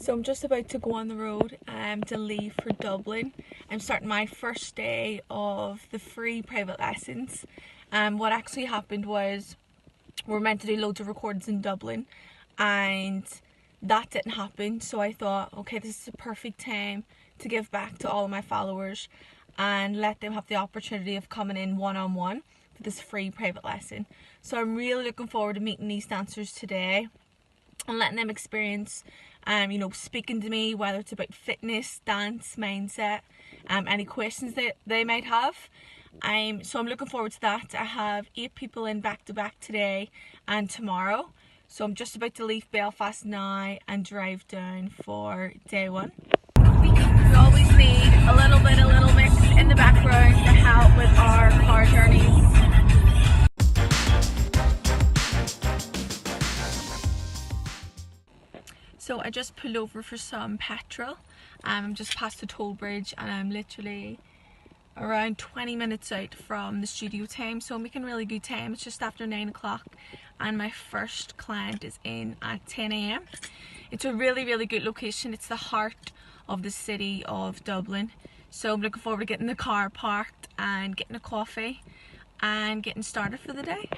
So I'm just about to go on the road to leave for Dublin. I'm starting my first day of the free private lessons. What actually happened was we're meant to do loads of recordings in Dublin and that didn't happen, so I thought, okay, this is a perfect time to give back to all of my followers and let them have the opportunity of coming in one-on-one for this free private lesson. So I'm really looking forward to meeting these dancers today and letting them experience speaking to me, whether it's about fitness, dance, mindset, any questions that they might have. So I'm looking forward to that. I have 8 people in back to back today and tomorrow. So I'm just about to leave Belfast now and drive down for day 1. We always need a little mix in the background to help with our car journeys. So I just pulled over for some petrol. I'm just past the toll bridge and I'm literally around 20 minutes out from the studio time, so I'm making really good time. It's just after 9 o'clock and my first client is in at 10 a.m. It's a really good location. It's the heart of the city of Dublin, so I'm looking forward to getting the car parked and getting a coffee and getting started for the day.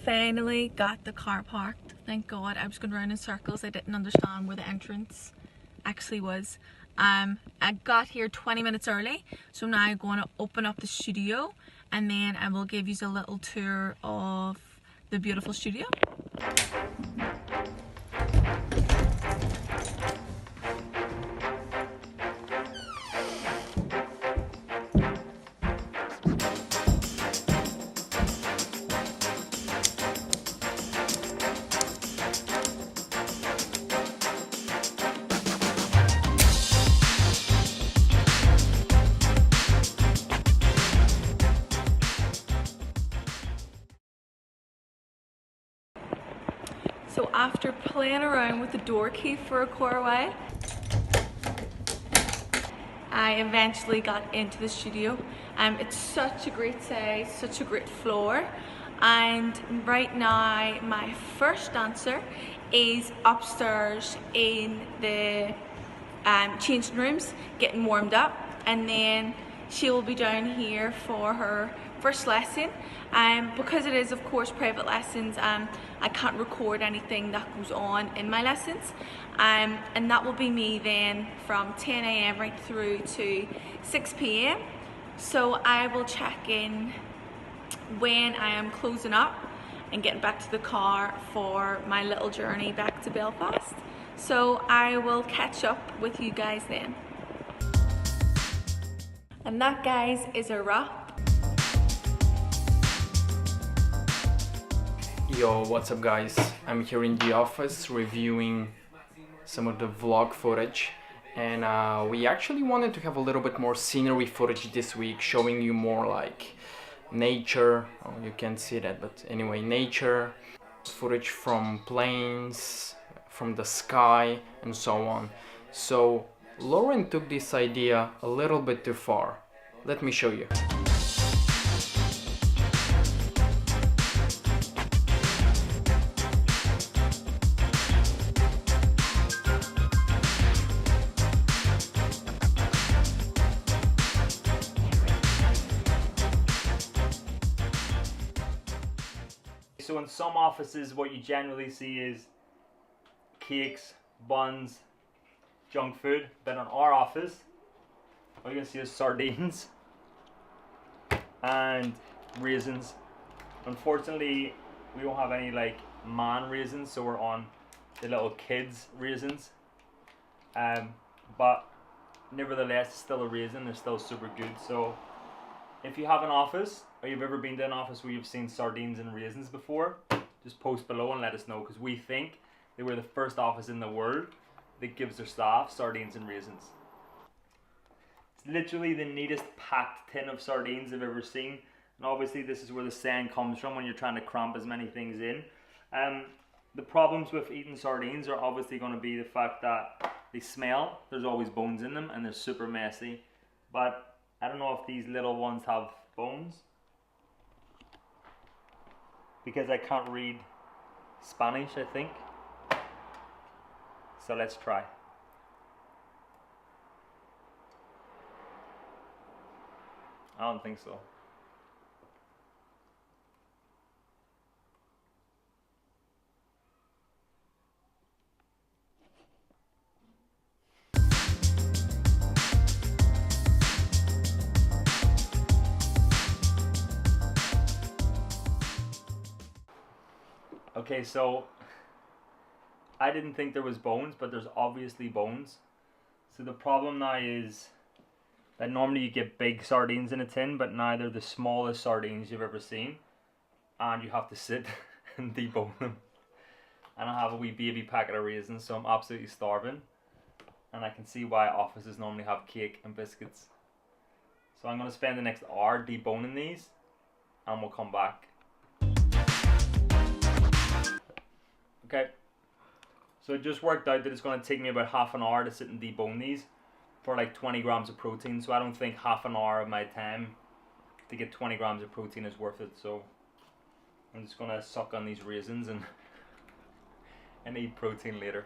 Finally got the car parked, thank God. I was going around in circles. I didn't understand where the entrance actually was. I got here 20 minutes early, so now I'm going to open up the studio and then I will give you a little tour of the beautiful studio. So after playing around with the door key for a while, I eventually got into the studio. It's such a great size, such a great floor, and right now my first dancer is upstairs in the changing rooms getting warmed up, and then she will be down here for her first lesson. Because it is of course private lessons, I can't record anything that goes on in my lessons, and that will be me then from 10 a.m. right through to 6 p.m. so I will check in when I am closing up and getting back to the car for my little journey back to Belfast. So I will catch up with you guys then. And that, guys, is a wrap. Yo, what's up guys? I'm here in the office reviewing some of the vlog footage, and we actually wanted to have a little bit more scenery footage this week, showing you more like nature. Oh, you can't see that, but anyway, nature, footage from planes, from the sky, and so on. So Lauren took this idea a little bit too far. Let me show you. So in some offices what you generally see is cakes, buns, junk food. But in our office, all you can see is sardines and raisins. Unfortunately, we don't have any like man raisins, so we're on the little kids raisins. But nevertheless, it's still a raisin. They're still super good. So if you have an office, or you've ever been to an office where you've seen sardines and raisins before, just post below and let us know, because we think they were the first office in the world that gives their staff sardines and raisins. It's literally the neatest packed tin of sardines I've ever seen, and obviously this is where the saying comes from when you're trying to cramp as many things in. The problems with eating sardines are obviously going to be the fact that they smell, there's always bones in them, and they're super messy. But I don't know if these little ones have bones, because I can't read Spanish, I think. So let's try. I don't think so. Okay, so I didn't think there was bones, but there's obviously bones. So the problem now is that normally you get big sardines in a tin, but now they're the smallest sardines you've ever seen, and you have to sit and debone them. And I have a wee baby packet of raisins, so I'm absolutely starving. And I can see why offices normally have cake and biscuits. So I'm going to spend the next hour deboning these, and we'll come back. Okay, so it just worked out that it's going to take me about half an hour to sit and debone these for like 20 grams of protein. So I don't think half an hour of my time to get 20 grams of protein is worth it. So I'm just going to suck on these raisins and eat protein later.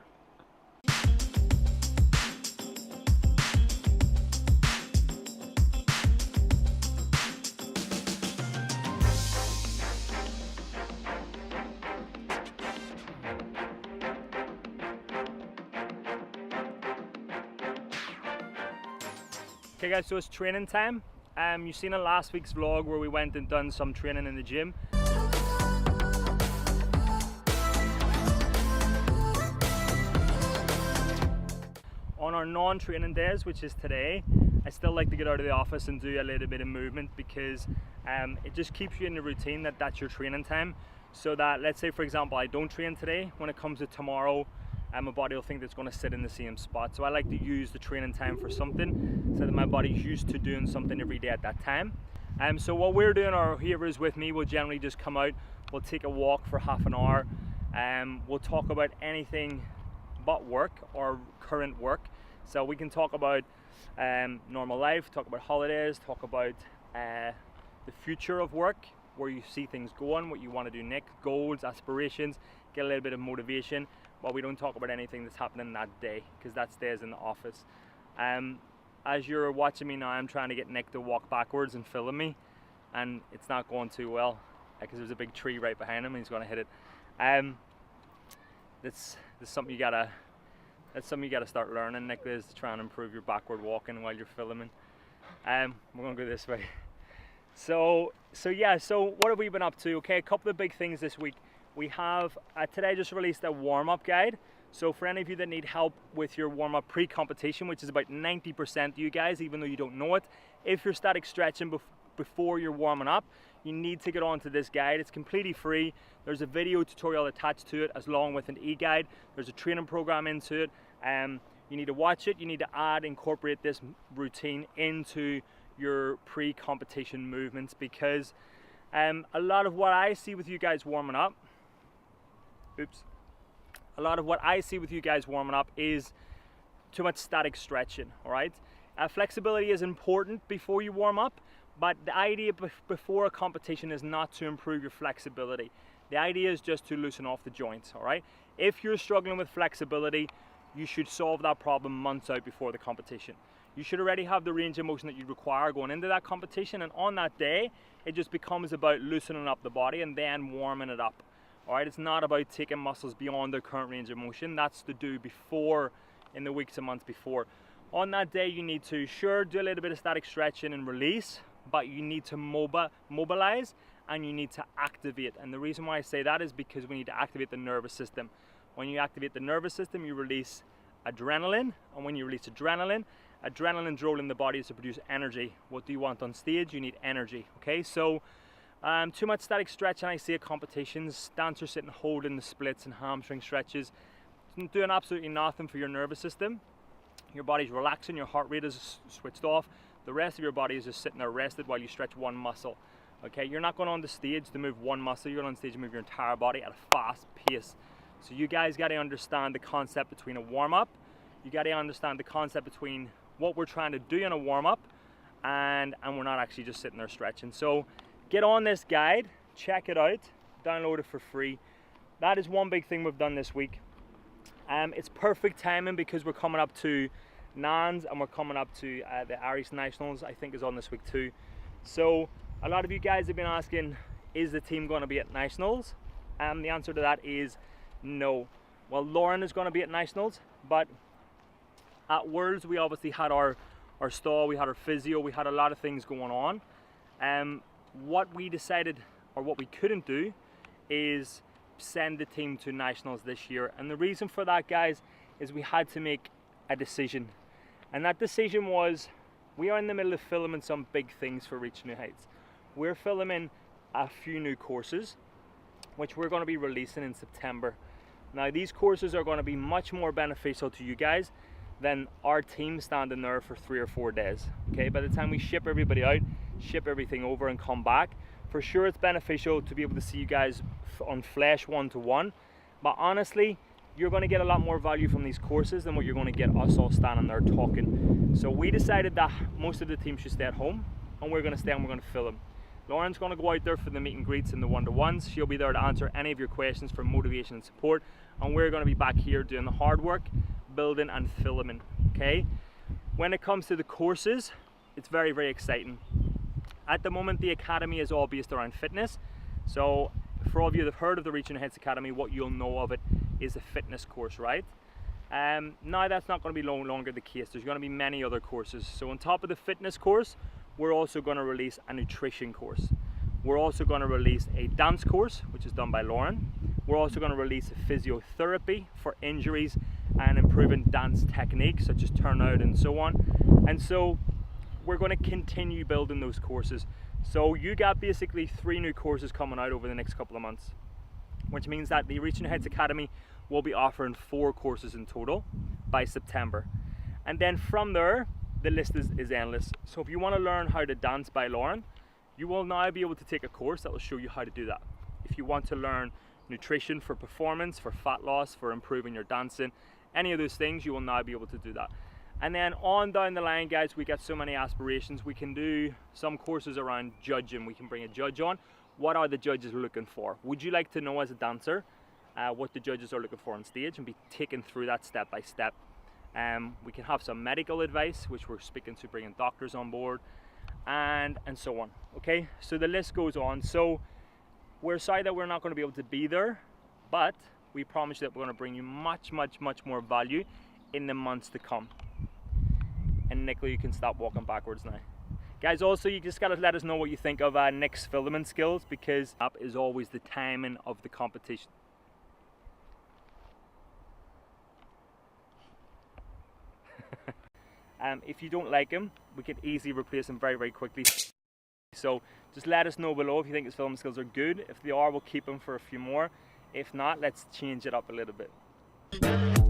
Okay guys, so it's training time. You've seen in last week's vlog where we went and done some training in the gym. On our non-training days, which is today, I still like to get out of the office and do a little bit of movement because it just keeps you in the routine that that's your training time. So that, let's say for example, I don't train today, when it comes to tomorrow, my body will think that it's going to sit in the same spot. So I like to use the training time for something so that my body's used to doing something every day at that time. So what we're doing, or whoever's with me, will generally just come out, we'll take a walk for half an hour, we'll talk about anything but work or current work. So we can talk about normal life, talk about holidays, talk about the future of work, where you see things going, what you want to do next, goals, aspirations, get a little bit of motivation. But we don't talk about anything that's happening that day, because that stays in the office. As you're watching me now, I'm trying to get Nick to walk backwards and film me, and it's not going too well because there's a big tree right behind him and he's going to hit it. That's something you gotta start learning, Nick, is to try and improve your backward walking while you're filming. We're gonna go this way. So yeah, so what have we been up to? Okay, a couple of big things this week. We have today just released a warm-up guide. So for any of you that need help with your warm-up pre-competition, which is about 90% of you guys, even though you don't know it, if you're static stretching before you're warming up, you need to get onto this guide. It's completely free. There's a video tutorial attached to it, as long with an e-guide. There's a training program into it. You need to watch it. You need to incorporate this routine into your pre-competition movements, because a lot of what I see with you guys warming up, is too much static stretching, all right? Flexibility is important before you warm up, but the idea before a competition is not to improve your flexibility. The idea is just to loosen off the joints, all right? If you're struggling with flexibility, you should solve that problem months out before the competition. You should already have the range of motion that you require going into that competition, and on that day, it just becomes about loosening up the body and then warming it up. All right, it's not about taking muscles beyond their current range of motion. That's to do before, in the weeks and months before. On that day, you need to, sure, do a little bit of static stretching and release, but you need to mobilize and you need to activate. And the reason why I say that is because we need to activate the nervous system. When you activate the nervous system, you release adrenaline, and when you release adrenaline's role in the body is to produce energy. What do you want on stage? You need energy, okay? So too much static stretching I see at competitions, dancers sitting holding the splits and hamstring stretches, doing absolutely nothing for your nervous system. Your body's relaxing, your heart rate is switched off, the rest of your body is just sitting there rested while you stretch one muscle. Okay, you're not going on the stage to move one muscle, you're going on stage to move your entire body at a fast pace. So you guys got to understand the concept between a warm-up, you got to understand the concept between what we're trying to do in a warm-up and we're not actually just sitting there stretching. So get on this guide, check it out, download it for free. that is one big thing we've done this week. It's perfect timing because we're coming up to NANS and we're coming up to the Irish Nationals, I think is on this week too. So a lot of you guys have been asking, is the team going to be at Nationals? The answer to that is no. Well, Lauren is going to be at Nationals, but at Worlds we obviously had our stall, we had our physio, we had a lot of things going on. What we decided, or what we couldn't do, is send the team to Nationals this year. And the reason for that, guys, is we had to make a decision. And that decision was, we are in the middle of filming some big things for Reach New Heights. We're filming a few new courses, which we're going to be releasing in September. Now, these courses are going to be much more beneficial to you guys than our team standing there for 3 or 4 days. Okay, by the time we ship everybody out, ship everything over and come back, for sure it's beneficial to be able to see you guys on flesh one-to-one. But honestly, you're going to get a lot more value from these courses than what you're going to get us all standing there talking. So we decided that most of the team should stay at home, and we're going to stay and we're going to film. Lauren's going to go out there for the meet and greets and the one-to-ones. She'll be there to answer any of your questions for motivation and support, and we're going to be back here doing the hard work, building and filming. Okay, when it comes to the courses, it's very, very exciting. At the moment, the academy is all based around fitness. So for all of you that have heard of the Reach New Heights Academy, what you'll know of it is a fitness course, right? Now that's not going to be no longer the case. There's going to be many other courses. So on top of the fitness course, we're also going to release a nutrition course. We're also going to release a dance course, which is done by Lauren. We're also going to release a physiotherapy for injuries and improving dance techniques such as turnout and so on. And so we're going to continue building those courses. So you got basically 3 new courses coming out over the next couple of months, which means that the Reach New Heights Academy will be offering 4 courses in total by September. And then from there, the list is endless. So if you want to learn how to dance by Lauren, you will now be able to take a course that will show you how to do that. If you want to learn nutrition for performance, for fat loss, for improving your dancing, any of those things, you will now be able to do that. And then on down the line, guys, we got so many aspirations. We can do some courses around judging. We can bring a judge on. What are the judges looking for? Would you like to know as a dancer what the judges are looking for on stage and be taken through that step by step? We can have some medical advice, which we're speaking to bringing doctors on board, and so on. Okay, so the list goes on. So we're sorry that we're not going to be able to be there, but we promise you that we're going to bring you much more value in the months to come. And Nicola, you can stop walking backwards now. Guys, also you just gotta let us know what you think of Nick's filming skills, because that is always the timing of the competition. If you don't like him, we can easily replace him very quickly. So just let us know below if you think his filming skills are good. If they are, we'll keep him for a few more. If not, let's change it up a little bit.